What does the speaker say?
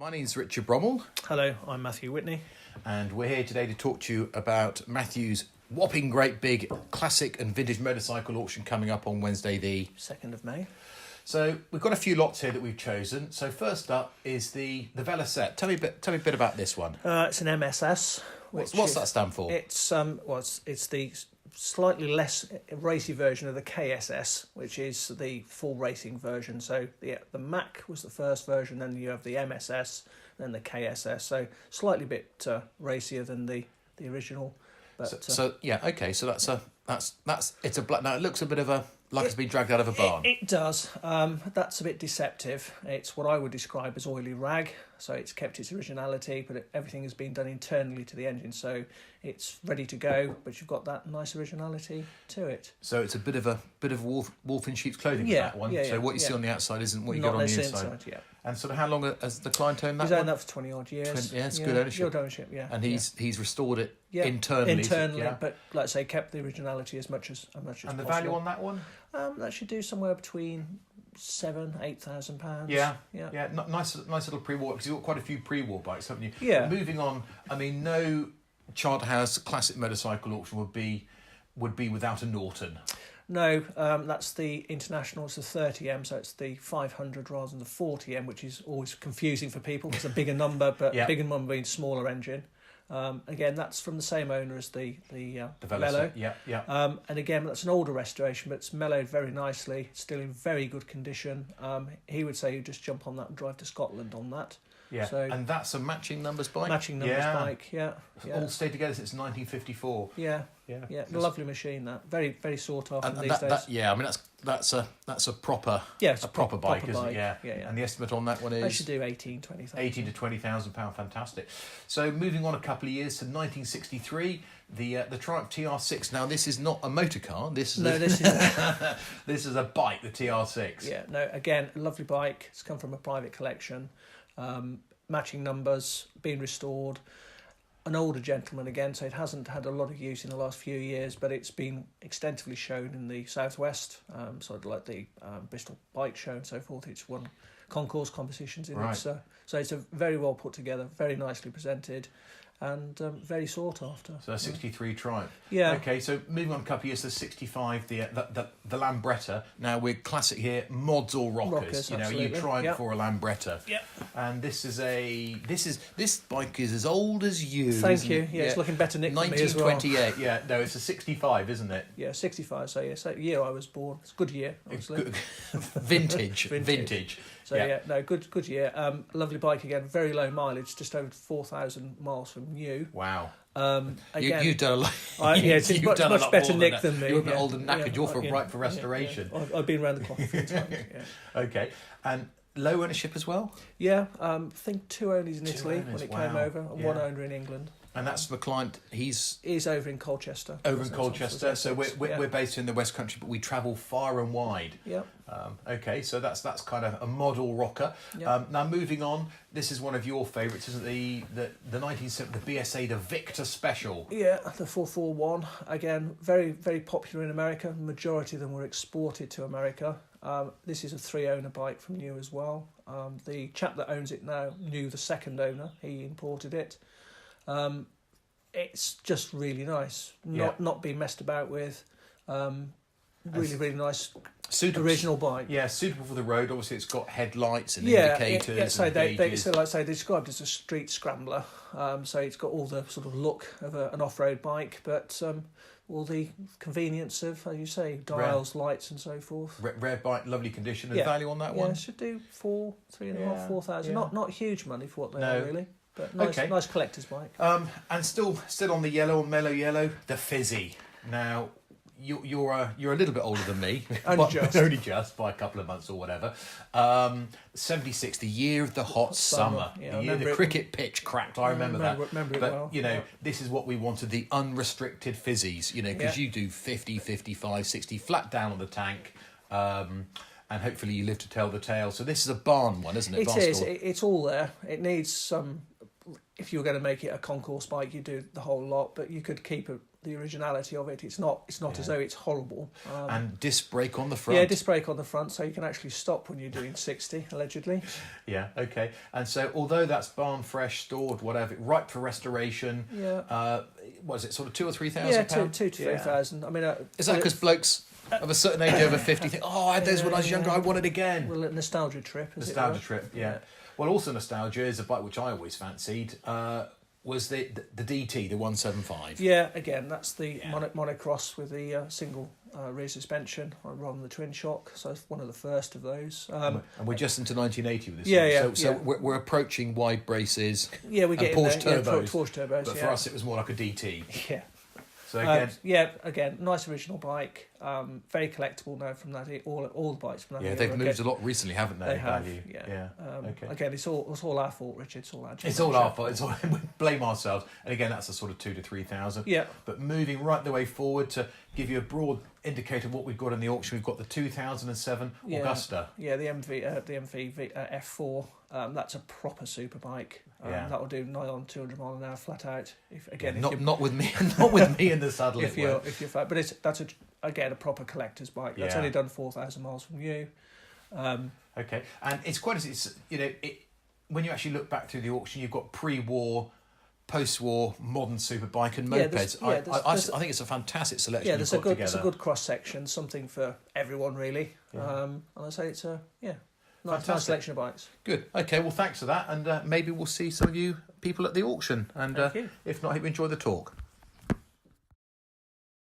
My name's Richard Brommel. Hello, I'm Matthew Whitney. And we're here today to talk to you about Matthew's whopping great big classic and vintage motorcycle auction coming up on Wednesday the 2nd of May. So we've got a few lots here that we've chosen. So first up is the Velocette. Tell me a bit about this one. It's an MSS. What's that stand for? It's the slightly less racy version of the KSS, which is the full racing version. So the Mac was the first version, then you have the MSS, then the KSS. So slightly bit racier than the original. But, so it's a black. Now it looks a bit of it's been dragged out of a barn. It does. That's a bit deceptive. It's what I would describe as oily rag. So it's kept its originality, but everything has been done internally to the engine. So it's ready to go, but you've got that nice originality to it. So it's a bit of wolf in sheep's clothing for that one. So what you see on the outside isn't what you get on the inside. And sort of how long has the client owned that? He's owned that for 20 odd years. It's good ownership. Good ownership, yeah. And he's restored it internally. But like I say, kept the originality as much as possible. And the value on that one? That should do somewhere between £7,000-8,000. Yeah. Nice little pre-war, because you've got quite a few pre-war bikes, haven't you? Yeah. But moving on, I mean, no Charterhouse classic motorcycle auction would be without a Norton. No, that's the International. It's the 30M, so it's the 500 rather than the 40M, which is always confusing for people. It's a bigger number, but bigger number means smaller engine. Again, that's from the same owner as the Mellow. Yeah. And again, that's an older restoration, but it's mellowed very nicely, still in very good condition. He would say you just jump on that and drive to Scotland on that. Yeah, so, and that's a matching numbers bike? Matching numbers bike, yeah. All stayed together since 1954. Yeah. Lovely machine, that. Very, very sought after these days. I mean, that's a proper proper bike, isn't it? Yeah. And the estimate on that one is? I should do 20,000. 18 to 20,000 pound, fantastic. So moving on a couple of years to 1963, the Triumph TR6. Now this is not a motor car. This is this is a bike, the TR6. Yeah. No. Again, a lovely bike. It's come from a private collection. Matching numbers, being restored. An older gentleman again, so it hasn't had a lot of use in the last few years, but it's been extensively shown in the southwest, sort of like the Bristol Bike Show and so forth. It's won concours competitions in it, so it's a very well put together, very nicely presented, and very sought after. So 63 Triumph. Yeah. Okay, so moving on a couple of years to 65, the Lambretta. Now we're classic here, mods or rockers. You know, absolutely. You tried for a Lambretta. Yep. And this bike is as old as you. Thank you. Yeah, it's looking better nicked than me as well. 1928. Yeah, no, it's a 65, isn't it? Yeah, 65. So yeah, so year I was born. It's a good year, obviously. Vintage. So good year. Lovely bike again, very low mileage, just over 4,000 miles from new. Wow. Again, you've done a lot. It's much better nick than me. You're a bit old and knackered. You're ripe for restoration. Yeah. I've been around the clock a few times. Yeah. Okay, and low ownership as well. Yeah, I think 2 owners in Italy when it came over, and 1 owner in England. And that's the client. He's over in Colchester. So we're based in the West Country, but we travel far and wide. Yeah. Okay, so that's kind of a model rocker. Yep. Now moving on, this is one of your favourites, isn't it? The 1970 the BSA, the Victor Special. Yeah, the 441. Again, very, very popular in America. The majority of them were exported to America. This is a 3-owner bike from new as well. The chap that owns it now knew the second owner. He imported it. It's just really nice. Not being messed about with. Really nice. Original bike. Yeah, suitable for the road. Obviously, it's got headlights and indicators. So they described it as a street scrambler. So it's got all the sort of look of an off-road bike, but all the convenience of, as you say, dials, lights, and so forth. Rare bike, lovely condition. And value on that one? Yeah, should do 3,500, 4,000. Yeah. Not huge money for what they are really. But nice collector's bike. And still on the yellow, mellow yellow, the Fizzy. Now, you're a little bit older than me, only just by a couple of months or whatever. 76, the year of the hot summer, the year the cricket pitch cracked. I remember that. Remember it but well. This is what we wanted: the unrestricted fizzies. Because you do 50, 55, 60 flat down on the tank. And hopefully you live to tell the tale. So this is a barn one, isn't it? It is. It's all there. It needs some. If you were going to make it a concourse bike, you do the whole lot. But you could keep the originality of it. It's not as though it's horrible. And disc brake on the front. Yeah, disc brake on the front, so you can actually stop when you're doing 60, allegedly. Yeah, okay. And so, although that's barn fresh, stored, whatever, ripe for restoration. Yeah. Was it sort of £2,000 or £3,000? Yeah, 2,000 to 3,000. I mean, is that because blokes of a certain age over 50 think, oh, I had those when I was younger, I want it again? Well, a nostalgia trip. Nostalgia trip, yeah. Well, also nostalgia is a bike which I always fancied. Was the DT, the 175? Yeah, again, that's the monocross with the single rear suspension rather than the twin shock. So it's one of the first of those. And we're just into 1980 with this. Yeah, one. So we're approaching wide braces. Yeah, we're getting Porsche there. turbos. Porsche turbos. But for us, it was more like a DT. Yeah. So again, nice original bike. Very collectible now from that. All the bikes from that. Yeah, they've moved a lot recently, haven't they? They have. Value. Yeah. Okay. Again, it's all our fault, Richard. It's all our. It's all our fault. It's all we blame ourselves. And again, that's a sort of 2,000 to 3,000. Yeah. But moving right the way forward to give you a broad indicator of what we've got in the auction, we've got the 2007 Augusta. Yeah, the MV F4. That's a proper super bike. That'll do nigh on 200 mile an hour flat out. Not with me in the saddle. If you're fat, but that's a proper collector's bike. That's only done 4,000 miles from you. Okay, and it's quite when you actually look back through the auction, you've got pre-war, post-war, modern superbike and mopeds. I think it's a fantastic selection. Yeah, there's it's a good cross section, something for everyone really. Yeah. And I say it's a nice selection of bikes. Good. Okay, well, thanks for that, and maybe we'll see some of you people at the auction. And if not, I hope you enjoy the talk.